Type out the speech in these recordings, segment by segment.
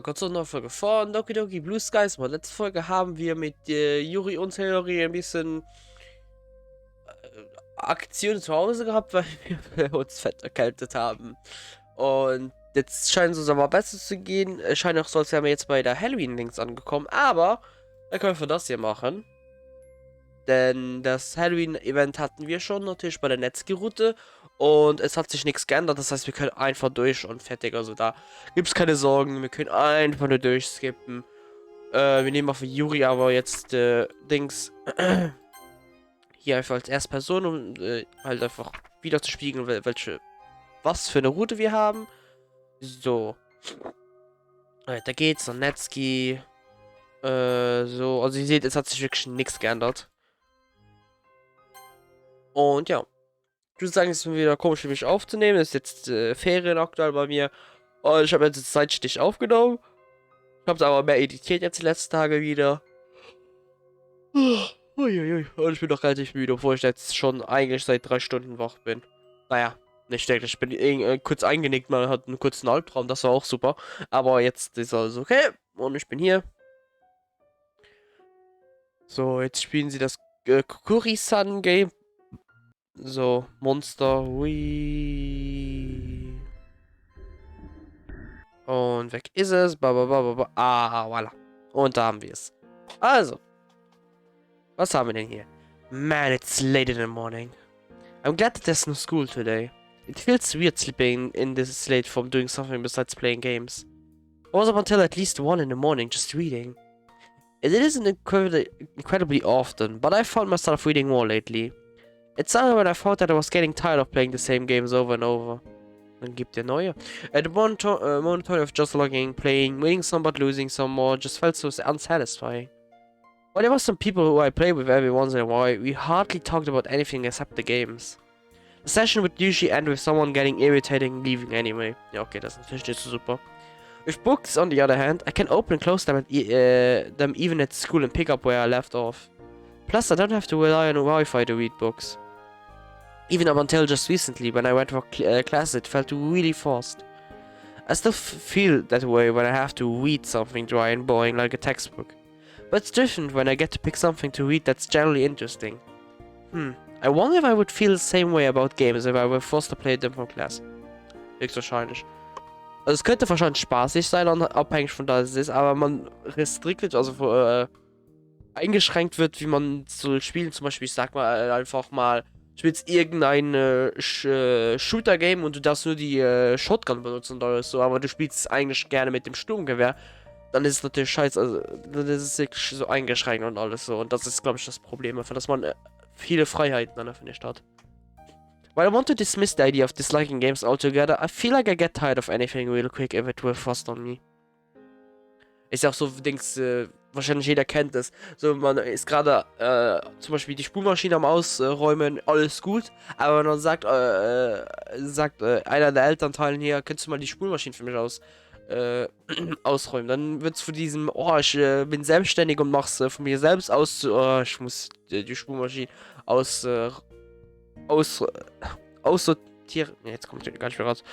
Gott sei Dank Folge von Doki Doki Blue Skies. In der letzten Folge haben wir mit Juri und Theorie ein bisschen Aktion zu Hause gehabt, weil wir uns fett erkältet haben. Und jetzt scheint es uns aber besser zu gehen. Es scheint auch so, als wären wir jetzt bei der Halloween-Links angekommen. Aber dann können wir das hier machen. Denn das Halloween-Event hatten wir schon natürlich bei der Netzki-Route. Und es hat sich nichts geändert. Das heißt, wir können einfach durch und fertig. Also da gibt es keine Sorgen. Wir können einfach nur durchskippen. Wir nehmen auf Juri aber jetzt Dings hier einfach als Erstperson, um halt einfach wieder zu spiegeln, was für eine Route wir haben. So. Da geht's an Netzki. So, also ihr seht, es hat sich wirklich nichts geändert. Und ja. Ich würde sagen, es ist wieder komisch für mich aufzunehmen. Es ist jetzt Ferien aktuell bei mir. Und ich habe jetzt Zeitstich aufgenommen. Ich habe es aber mehr editiert jetzt die letzten Tage wieder. Uiuiui. Und ich bin noch relativ müde, obwohl ich jetzt schon eigentlich seit 3 Stunden wach bin. Naja, nicht wirklich. Ich bin kurz eingenickt, man hat einen kurzen Albtraum, das war auch super. Aber jetzt ist alles okay. Und ich bin hier. So, jetzt spielen sie das Kukuri-san-Game. So, Monster. Hui. Und weg ist es. Ah, voilà. Und da haben wir es. Also. Was haben wir denn hier? Man, it's late in the morning. I'm glad that there's no school today. It feels weird sleeping in this late from doing something besides playing games. I was up until at least 1 in the morning just reading. It isn't incredibly often, but I found myself reading more lately. It started when I thought that I was getting tired of playing the same games over and over. Dann gibt ihr neue. The monotony of just logging, playing, winning some but losing some more just felt so unsatisfying. While there were some people who I play with every once in a while, we hardly talked about anything except the games. The session would usually end with someone getting irritating and leaving anyway. Ja, okay, das ist natürlich nicht so super. With books, on the other hand, I can open and close them, them even at school and pick up where I left off. Plus, I don't have to rely on Wi-Fi to read books. Even up until just recently, when I went for class, it felt really forced. I still feel that way when I have to read something dry and boring like a textbook. But it's different when I get to pick something to read that's generally interesting. I wonder if I would feel the same way about games if I were forced to play them from class. Höchstwahrscheinlich. Also es könnte wahrscheinlich spaßig sein, abhängig von da es ist, aber man restriktet, also eingeschränkt wird, wie man so spielen. Zum Beispiel, ich sag mal einfach mal, du spielst irgendein Shooter-Game und du darfst nur die Shotgun benutzen oder so, aber du spielst eigentlich gerne mit dem Sturmgewehr. Dann ist es natürlich scheiße, also dann ist es wirklich so eingeschränkt und alles so. Und das ist, glaube ich, das Problem, einfach, dass man viele Freiheiten dann dafür nicht hat. While I want to dismiss the idea of disliking games altogether, I feel like I get tired of anything real quick if it will forced on me. Ist ja auch so, Dings, wahrscheinlich jeder kennt das. So, man ist gerade zum Beispiel die Spülmaschine am Ausräumen, alles gut. Aber wenn man sagt, einer der Elternteilen hier, könntest du mal die Spülmaschine für mich ausräumen. Dann wird es von diesem, oh, ich bin selbstständig und mach's von mir selbst aus, oh, ich muss die Spülmaschine aussortieren. Jetzt kommt gar nicht mehr raus.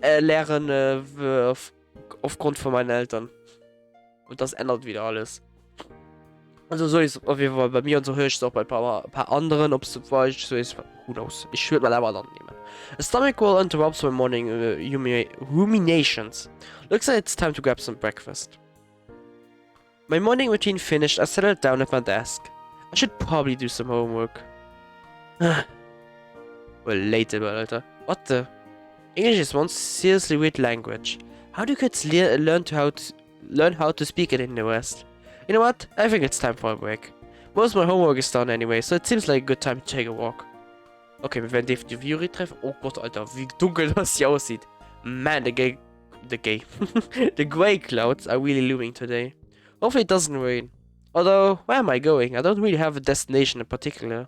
Lernen aufgrund von meinen Eltern. Und das ändert wieder alles. Also so ist es auf jeden Fall bei mir und so höre ich es auch bei ein paar anderen, ob es so ist. Who knows? Ich würde mal einfach annehmen. A stomach will interrupt my morning ruminations. Looks like it's time to grab some breakfast. My morning routine finished, I settled down at my desk. I should probably do some homework. Relatable, Alter. What the? English is one seriously weird language. How do kids learn how to speak it in the West? You know what? I think it's time for a break. Most of my homework is done anyway, so it seems like a good time to take a walk. Okay, wir werden definitiv Yuri treffen. Oh Gott, Alter, wie dunkel das hier aussieht. Man, the grey clouds are really looming today. Hopefully it doesn't rain. Although, where am I going? I don't really have a destination in particular.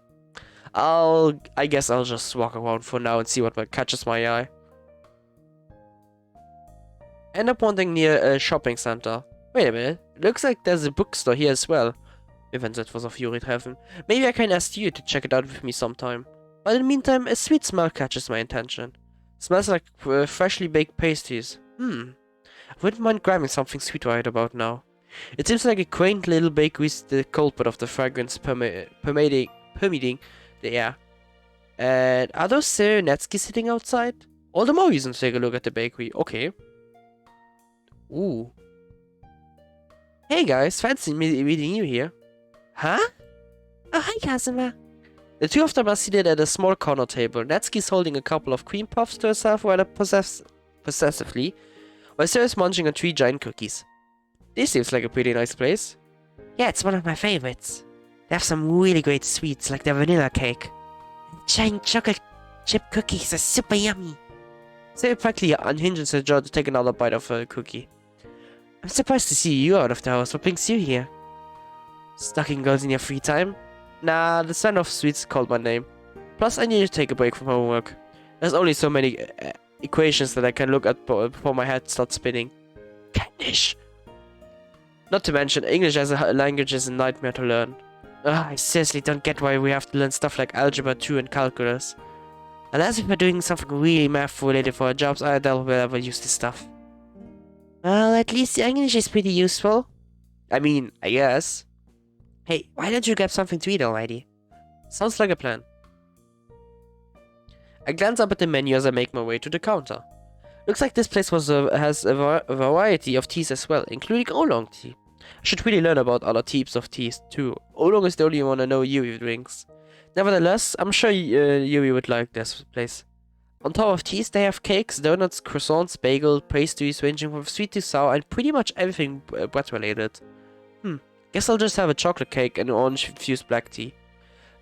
I guess I'll just walk around for now and see what catches my eye. End up wandering near a shopping center. Wait a minute, looks like there's a bookstore here as well. Wir werden so etwas auf Yuri treffen. Maybe I can ask you to check it out with me sometime. But in the meantime, a sweet smell catches my attention. Smells like freshly baked pastries. I wouldn't mind grabbing something sweet right about now. It seems like a quaint little bakery is the culprit of the fragrance permeating the air. And are those Netsky sitting outside? All the more reason to take a look at the bakery. Okay. Ooh. Hey guys, fancy meeting you here. Huh? Oh, hi, Kazuma. The two of them are seated at a small corner table. Natsuki's holding a couple of cream puffs to herself rather possessively, while Sarah's munching on 3 giant cookies. This seems like a pretty nice place. Yeah, it's one of my favorites. They have some really great sweets, like their vanilla cake. Giant chocolate chip cookies are super yummy. Sarah practically unhinges her jaw to take another bite of her cookie. I'm surprised to see you out of the house. What brings you here? Stalking girls in your free time? Nah, the son of sweets called my name. Plus, I need to take a break from homework. There's only so many equations that I can look at before my head starts spinning. English. Not to mention, English as a language is a nightmare to learn. I seriously don't get why we have to learn stuff like Algebra 2 and Calculus. Unless if we're doing something really math-related for our jobs, I doubt we'll ever use this stuff. Well, at least the English is pretty useful. I mean, I guess. Hey, why don't you grab something to eat already? Sounds like a plan. I glance up at the menu as I make my way to the counter. Looks like this place has a variety of teas as well, including oolong tea. I should really learn about other types of teas too. Oolong is the only one I know Yui drinks. Nevertheless, I'm sure Yui would like this place. On top of teas, they have cakes, donuts, croissants, bagel, pastries ranging from sweet to sour, and pretty much everything bread related. Guess I'll just have a chocolate cake and orange-infused black tea.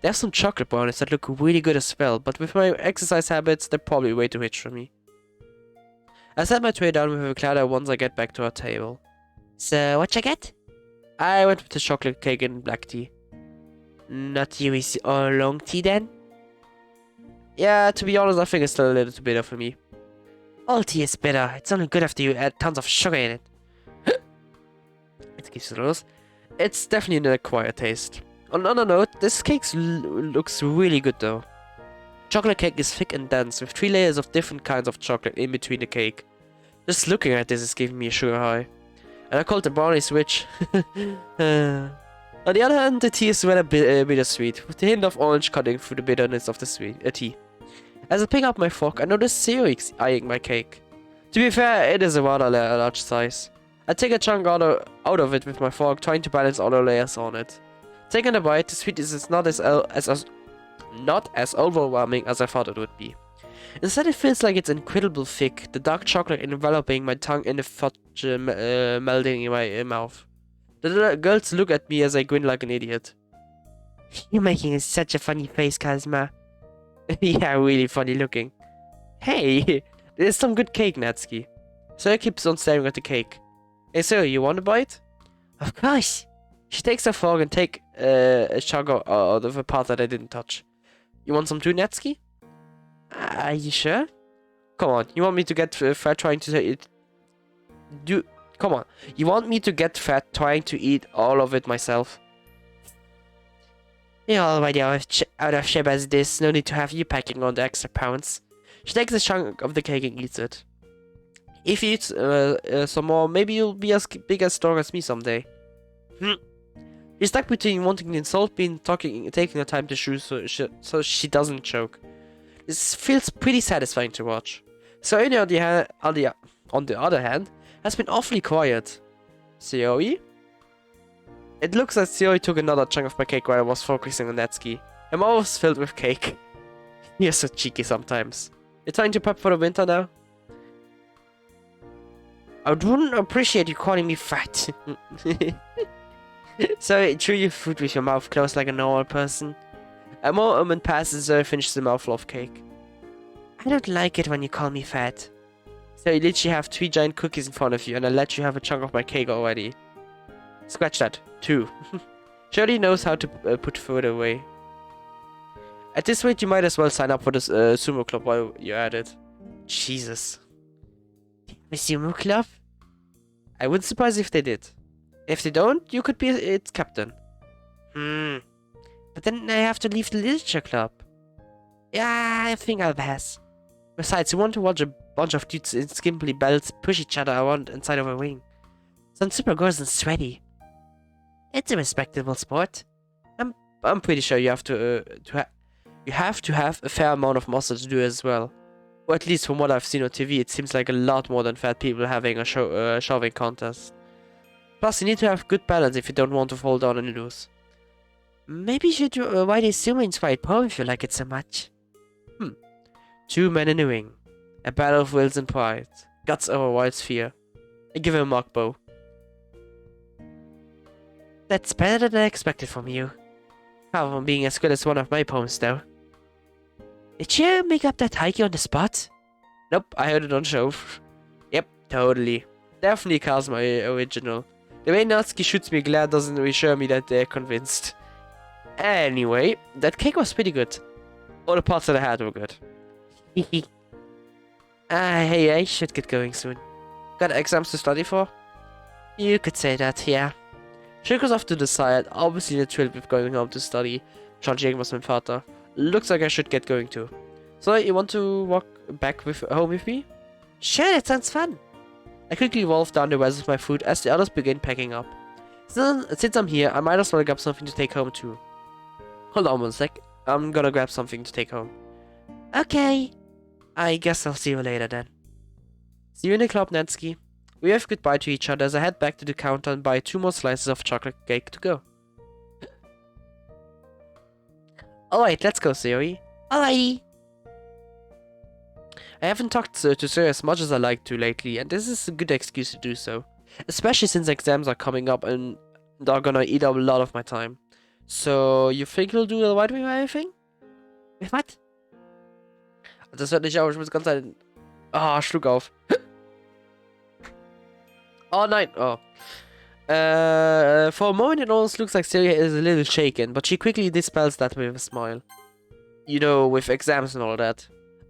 They have some chocolate brownies that look really good as well, but with my exercise habits, they're probably way too rich for me. I set my tray down with a clatter once I get back to our table. So, what you get? I went with the chocolate cake and black tea. Not Yui's oolong tea then? Yeah, to be honest, I think it's still a little too bitter for me. All tea is bitter. It's only good after you add tons of sugar in it. Excuse me, it's definitely an acquired taste. On another note, this cake looks really good though. Chocolate cake is thick and dense, with 3 layers of different kinds of chocolate in between the cake. Just looking at this is giving me a sugar high. And I called the brownies rich. On the other hand, the tea is rather bittersweet, with a hint of orange cutting through the bitterness of the tea. As I pick up my fork, I notice Seo's eyeing my cake. To be fair, it is a rather large size. I take a chunk out of it with my fork, trying to balance all the layers on it. Taking a bite, the sweetness is not as overwhelming as I thought it would be. Instead, it feels like it's incredibly thick, the dark chocolate enveloping my tongue and the fudge melting in my mouth. The girls look at me as I grin like an idiot. You're making such a funny face, Kazuma. Yeah, really funny looking. Hey, there's some good cake, Natsuki. Sarah keeps on staring at the cake. Hey Sarah, you want a bite? Of course. She takes her fork and takes a chunk out of a part that I didn't touch. You want some too, Natsuki? Are you sure? Come on, you want me to get fat trying to eat? Come on, you want me to get fat trying to eat all of it myself? You're already out of shape as it is. No need to have you packing on the extra pounds. She takes a chunk of the cake and eats it. If you eat some more, maybe you'll be as big as strong as me someday. You're stuck between wanting to insult me and taking the time to chew so she doesn't choke. This feels pretty satisfying to watch. So on the other hand, has been awfully quiet. Seoi? It looks like Seoi took another chunk of my cake while I was focusing on Natsuki. My mouth was filled with cake. You're so cheeky sometimes. You're trying to prep for the winter now? I wouldn't appreciate you calling me fat. So chew your food with your mouth closed like a normal person. A moment passes so I finish the mouthful of cake. I don't like it when you call me fat. So you literally have 3 giant cookies in front of you and I let you have a chunk of my cake already. Scratch that. 2. Surely knows how to put food away. At this rate, you might as well sign up for this sumo club while you're at it. Jesus. A sumo club? I wouldn't surprise if they did. If they don't, you could be its captain. But then I have to leave the literature club. Yeah, I think I'll pass. Besides, you want to watch a bunch of dudes in skimpy belts push each other around inside of a ring. Some super girls and sweaty. It's a respectable sport. I'm pretty sure you have to have a fair amount of muscle to do it as well. Or at least from what I've seen on TV, it seems like a lot more than fat people having a shoving contest. Plus, you need to have good balance if you don't want to fall down and lose. Maybe you should write a super-inspired poem if you like it so much. Two men in a ring. A battle of wills and pride. Guts over wild fear. I give him a mock bow. That's better than I expected from you. Far from being as good as one of my poems, though. Did you make up that haiku on the spot? Nope, I heard it on show. Yep, totally. Definitely Kazuma original. The way Natsuki shoots me glare doesn't reassure me that they're convinced. Anyway, that cake was pretty good. All the parts that I had were good. Hey, I should get going soon. Got exams to study for? You could say that, yeah. She goes off to the side, obviously not thrilled with going home to study. Charging was my father. Looks like I should get going too. So, you want to walk back home with me? Sure, that sounds fun. I quickly wolf down the rest of my food as the others begin packing up. Since I'm here, I might as well grab something to take home too. Hold on one sec. I'm gonna grab something to take home. Okay. I guess I'll see you later then. See you in the club, Natsuki. We wave goodbye to each other as I head back to the counter and buy 2 more slices of chocolate cake to go. Alright, let's go, Sayori. Alrighty. I haven't talked to Sayori as much as I like to lately, and this is a good excuse to do so. Especially since exams are coming up and are gonna eat up a lot of my time. So, you think you'll do alright with everything? With what? Das hört nicht auf, ich muss ganz ein... Ah, Schluck auf. Oh, nein. Oh. For a moment, it almost looks like Celia is a little shaken, but she quickly dispels that with a smile. You know, with exams and all that.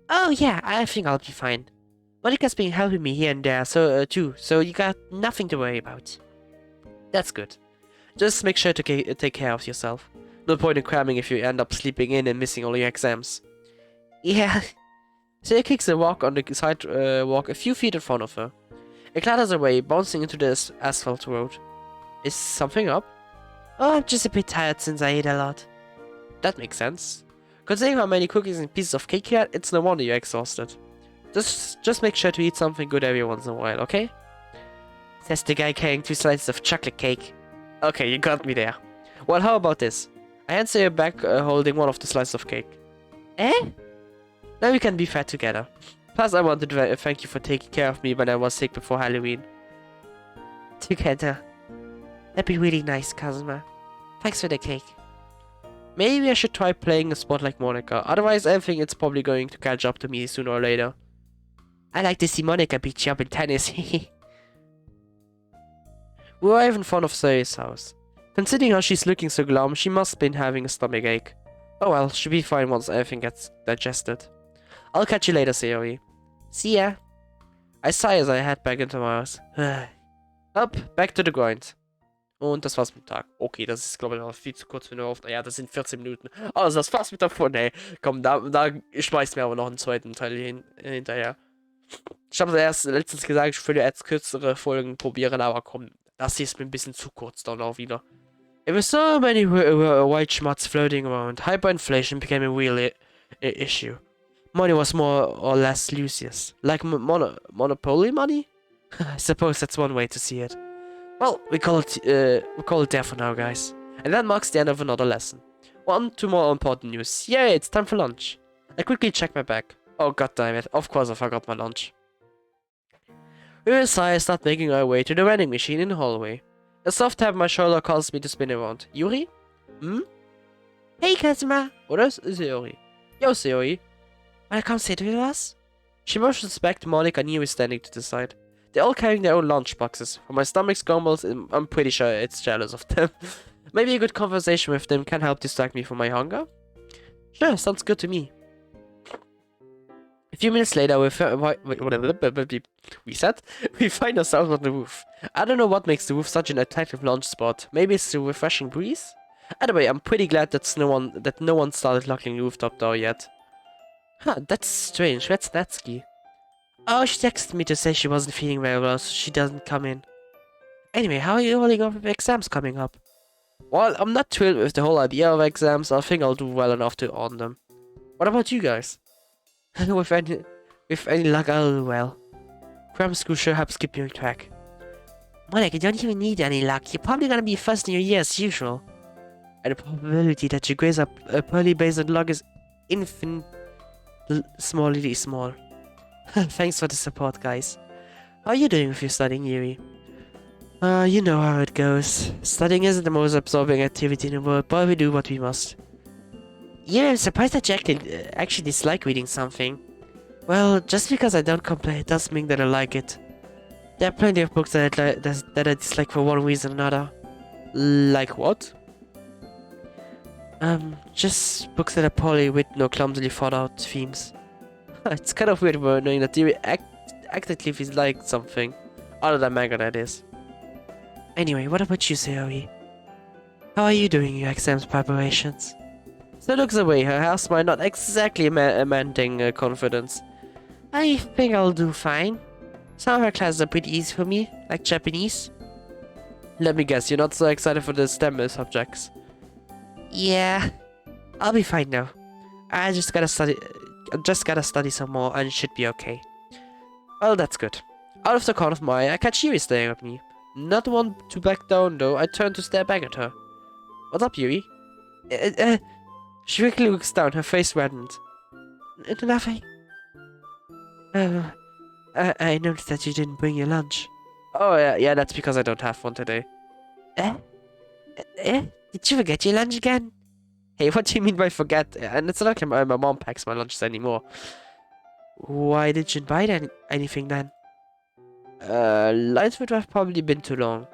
Oh, yeah, I think I'll be fine. Monica's been helping me here and there, too, so you got nothing to worry about. That's good. Just make sure to take care of yourself. No point in cramming if you end up sleeping in and missing all your exams. Yeah. Celia kicks a rock on the sidewalk a few feet in front of her. It clatters away, bouncing into the asphalt road. Is something up? Oh, I'm just a bit tired since I ate a lot. That makes sense. Considering how many cookies and pieces of cake you had, it's no wonder you're exhausted. Just make sure to eat something good every once in a while, okay? Says the guy carrying 2 slices of chocolate cake. Okay, you got me there. Well, how about this? I hand Celia back holding one of the slices of cake. Eh? Now we can be fat together. Plus, I wanted to thank you for taking care of me when I was sick before Halloween. Together. That'd be really nice, Kazuma. Thanks for the cake. Maybe I should try playing a sport like Monica. Otherwise, I think it's probably going to catch up to me sooner or later. I like to see Monica beat you up in tennis. We arrive in front of Zoe's house. Considering how she's looking so glum, she must have been having a stomach ache. Oh well, she'll be fine once everything gets digested. I'll catch you later, Sayori. See ya. I sigh as I head back into my house. Up, back to the grind. Und das war's mit dem Tag. Okay, das ist, glaube ich, noch viel zu kurz für eine Aufnahme. Ja, das sind 14 Minuten. Also, das war's mit davon, ey. Komm, da schmeißt mir aber noch einen zweiten Teil hinterher. Ich habe erst letztens gesagt, ich würde jetzt kürzere Folgen probieren, aber komm, das hier ist mir ein bisschen zu kurz dann auch wieder. There were so many white schmuts floating around. Hyperinflation became a real issue. Money was more or less lucius. Like monopoly money? I suppose that's one way to see it. Well, we call it there for now, guys. And that marks the end of another lesson. 2 more important news. Yay, it's time for lunch. I quickly check my bag. Oh, god damn it. Of course I forgot my lunch. With a sigh, I start making our way to the vending machine in the hallway. A soft tap on my shoulder calls me to spin around. Yuri? Hey, Kazuma! Oder ist Sayori? Yo, Sayori. Wanna come sit with us? She motions back to Monica and Yuri standing to the side. They're all carrying their own lunch boxes. When my stomach grumbles, I'm pretty sure it's jealous of them. Maybe a good conversation with them can help distract me from my hunger? Sure, sounds good to me. A few minutes later, we find ourselves on the roof. I don't know what makes the roof such an attractive lunch spot. Maybe it's the refreshing breeze? Either way, I'm pretty glad that no one started locking the rooftop door yet. Huh, that's strange. That's Natsuki. Oh, she texted me to say she wasn't feeling very well, so she doesn't come in. Anyway, how are you holding up with exams coming up? Well, I'm not thrilled with the whole idea of exams. I think I'll do well enough to on them. What about you guys? with any luck, I'll do well. Grammar school sure helps keep you on track. Monica, you don't even need any luck. You're probably gonna be first in your year as usual. And the probability that you grades up poorly based on luck is infinitely small. Thanks for the support, guys. How are you doing with your studying, Yuri? You know how it goes. Studying isn't the most absorbing activity in the world, but we do what we must. Yeah, I'm surprised that you actually dislike reading something. Well, just because I don't complain doesn't mean that I like it. There are plenty of books that I dislike for one reason or another. Like what? Just books that are poorly written or clumsily thought out themes. It's kind of weird knowing that Yuri actively dislikes something. Other than manga, that is. Anyway, what about you, Sayori? How are you doing in your exams preparations? So looks away, her hair smile not exactly amending confidence. I think I'll do fine. Some of her classes are pretty easy for me, like Japanese. Let me guess, you're not so excited for the STEM subjects. Yeah, I'll be fine now. I just gotta study some more and it should be okay. Well, that's good. Out of the corner of my eye, I catch Yuri staring at me. Not one to back down though, I turn to stare back at her. What's up, Yuri? She quickly looks down, her face reddened. Nothing. I noticed that you didn't bring your lunch. Oh yeah, that's because I don't have one today. Did you forget your lunch again? Hey, what do you mean by forget? And it's not like my mom packs my lunches anymore. Why did you buy anything then? Lines would have probably been too long.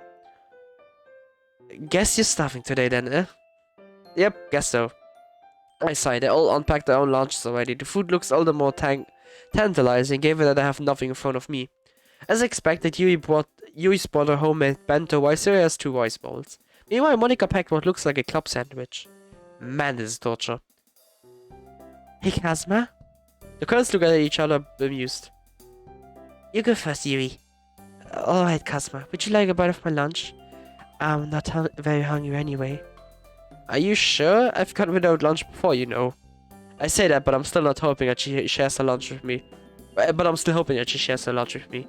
Guess you're starving today then, eh? Yep, guess so. I sighed. They all unpacked their own lunches already. The food looks all the more tantalizing, given that I have nothing in front of me. As expected, Yuri brought a homemade bento while Syria has 2 rice bowls. Meanwhile, Monica packed what looks like a club sandwich. Man, this is torture. Hey, Kazuma? The girls look at each other, bemused. You go first, Yuri. Alright, Kazuma. Would you like a bite of my lunch? I'm not very hungry anyway. Are you sure? I've gone without lunch before, you know. I say that, but I'm still not hoping that she shares her lunch with me. But I'm still hoping that she shares her lunch with me.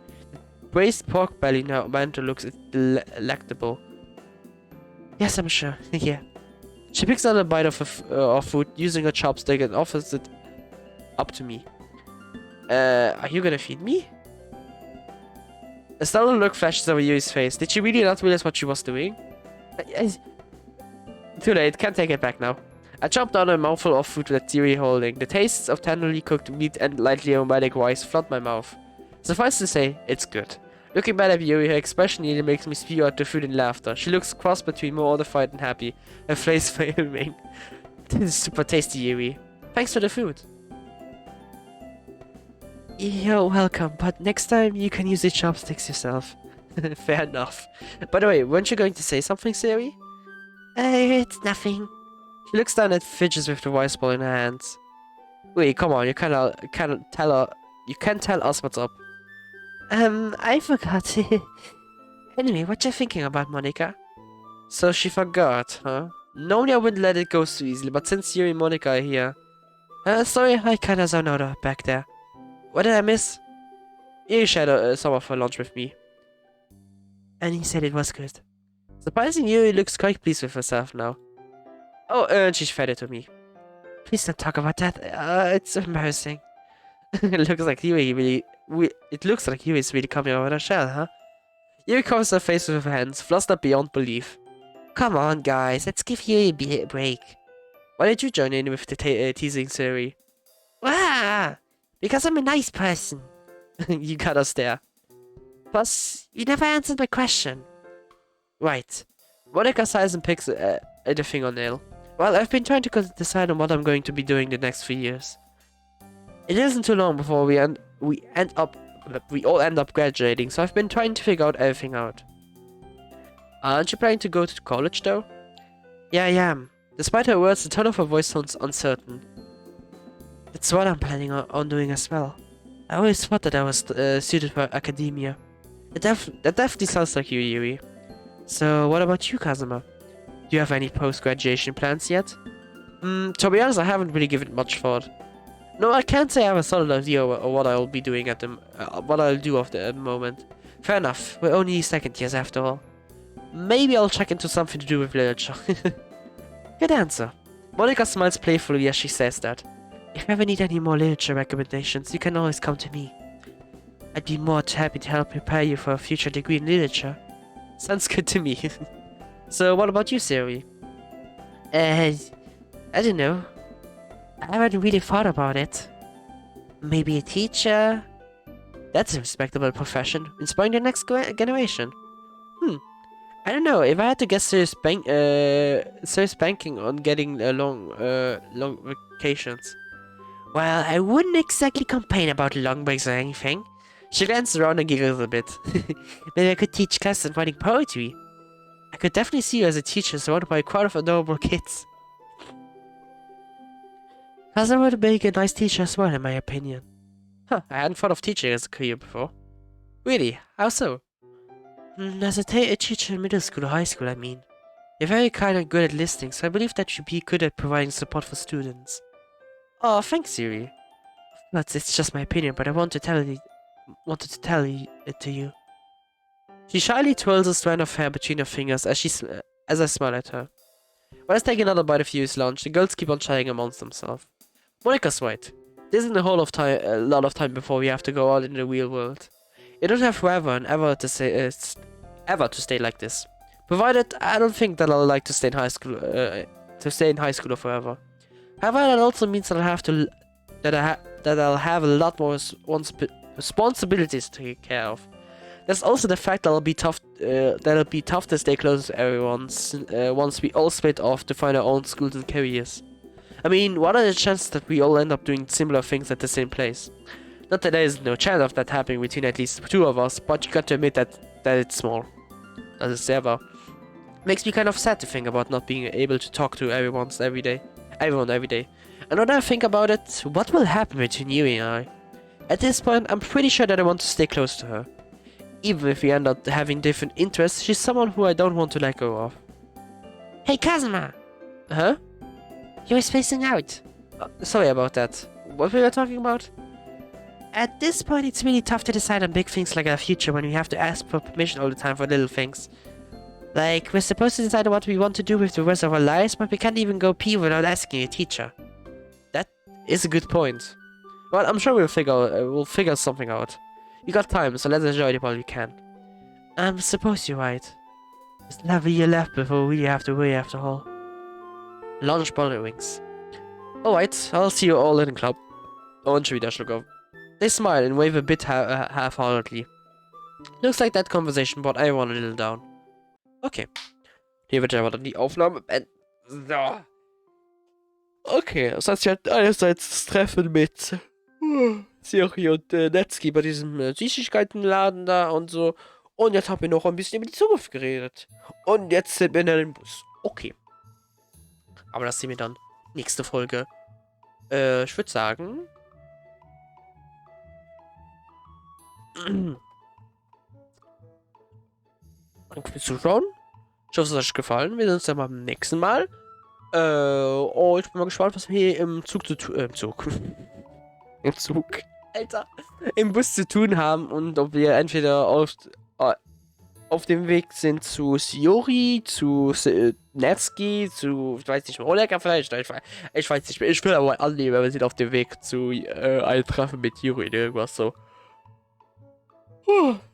Braised pork belly now bento looks delectable. Yes, I'm sure. Here. She picks another bite of food using a chopstick and offers it up to me. Are you gonna feed me? A startled look flashes over Yuri's face. Did she really not realize what she was doing? Too late, can't take it back now. I chomped down a mouthful of food that Yuri holding. The tastes of tenderly cooked meat and lightly aromatic rice flood my mouth. Suffice to say, it's good. Looking back at Yuri, her expression nearly makes me spew out the food in laughter. She looks cross between mortified and happy. Her face flaming. This is super tasty, Yuri. Thanks for the food. You're welcome, but next time you can use the chopsticks yourself. Fair enough. By the way, weren't you going to say something, Siri? It's nothing. She looks down and fidgets with the rice ball in her hands. Wait, come on, you can't tell us what's up. I forgot. Anyway, what you thinking about, Monica? So she forgot, huh? Normally I wouldn't let it go so easily, but since Yuri and Monica are here... sorry, I kinda zoned out back there. What did I miss? Yuri shared some of her lunch with me. And he said it was good. Surprisingly, Yuri looks quite pleased with herself now. Oh, and she fed it to me. Please don't talk about that. It's embarrassing. It looks like Yuri is really coming over her shell, huh? Yuri covers her face with her hands, flustered beyond belief. Come on, guys, let's give Yuri a break. Why did you join in with the teasing Siri? Ah, because I'm a nice person. You gotta stare. Plus, you never answered my question. Right. Monica sighs and picks at a fingernail. Well, I've been trying to decide on what I'm going to be doing the next 3 years. It isn't too long before we all end up graduating, so I've been trying to figure everything out. Aren't you planning to go to college though? Yeah, I am. Despite her words, the tone of her voice sounds uncertain. That's what I'm planning on doing as well. I always thought that I was suited for academia. That definitely sounds like you, Yuri. So, what about you, Kazuma? Do you have any post-graduation plans yet? To be honest, I haven't really given it much thought. No, I can't say I have a solid idea of what I'll be doing at the what I'll do at the moment. Fair enough. We're only second years after all. Maybe I'll check into something to do with literature. Good answer. Monica smiles playfully as she says that. If you ever need any more literature recommendations, you can always come to me. I'd be more than happy to help prepare you for a future degree in literature. Sounds good to me. So, what about you, Siri? I don't know. I haven't really thought about it. Maybe a teacher? That's a respectable profession, inspiring the next generation. I don't know, if I had to guess serious banking on getting long vacations. Well, I wouldn't exactly complain about long breaks or anything. She glances around and giggles a bit. Maybe I could teach classes and writing poetry. I could definitely see you as a teacher surrounded by a crowd of adorable kids. Kazuma would make a nice teacher as well, in my opinion. Huh, I hadn't thought of teaching as a career before. Really? How so? As a teacher in middle school or high school, I mean. You're very kind and good at listening, so I believe that you'd be good at providing support for students. Oh, thanks, Yuri. But it's just my opinion, but I wanted to tell it to you. She shyly twirls a strand of hair between her fingers as I smile at her. While I take another bite of Yu's lunch, the girls keep on chatting amongst themselves. Monica's right. There isn't a lot of time before we have to go out in the real world. You don't have forever and ever to stay like this. Provided, I don't think that I'll like to stay in high school or forever. However, that also means that I'll have a lot more responsibilities to take care of. There's also the fact that it'll be tough to stay close to everyone once we all split off to find our own schools and careers. I mean, what are the chances that we all end up doing similar things at the same place? Not that there is no chance of that happening between at least two of us, but you got to admit that it's small. As it's ever. Makes me kind of sad to think about not being able to talk to everyone every day. And when I think about it, what will happen between you and I? At this point, I'm pretty sure that I want to stay close to her. Even if we end up having different interests, she's someone who I don't want to let go of. Hey, Kazuma! Huh? You were spacing out. Sorry about that. What were you talking about? At this point, it's really tough to decide on big things like our future when we have to ask for permission all the time for little things. Like, we're supposed to decide what we want to do with the rest of our lives, but we can't even go pee without asking a teacher. That is a good point. Well, I'm sure we'll figure something out. You got time, so let's enjoy it while we can. I suppose you're right. There's another year left before we really have to worry after all. Lunch bottle wings. Alright, I'll see you all in the club. Und wieder Schluck auf. They smile and wave a bit half-heartedly. Looks like that conversation brought everyone a little down. Okay. Hier wird ja dann die Aufnahme beenden. So. Okay, das heißt, sie hat einerseits das Treffen mit Siri und Netski bei diesem Süßigkeitenladen da und so. Und jetzt haben wir noch ein bisschen über die Zukunft geredet. Und jetzt sind wir in einem Bus. Okay. Aber das sehen wir dann nächste Folge. Ich würde sagen... Danke fürs Zuschauen. Ich hoffe, es hat euch gefallen. Wir sehen uns dann beim nächsten Mal. Oh, ich bin mal gespannt, was wir hier im Zug zu tun... Im Zug. Alter. Im Bus zu tun haben und ob wir entweder auf dem Weg sind zu Siori, zu Netski, zu, ich weiß nicht mehr, Lecker vielleicht, ich weiß nicht mehr, ich will aber annehmen, wir sind auf dem Weg zu einem Treffen mit Yuri oder irgendwas so.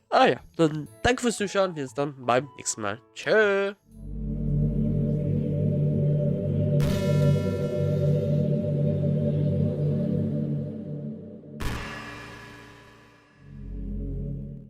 Ah ja, dann danke fürs Zuschauen, wir sehen uns dann beim nächsten Mal. Tschö.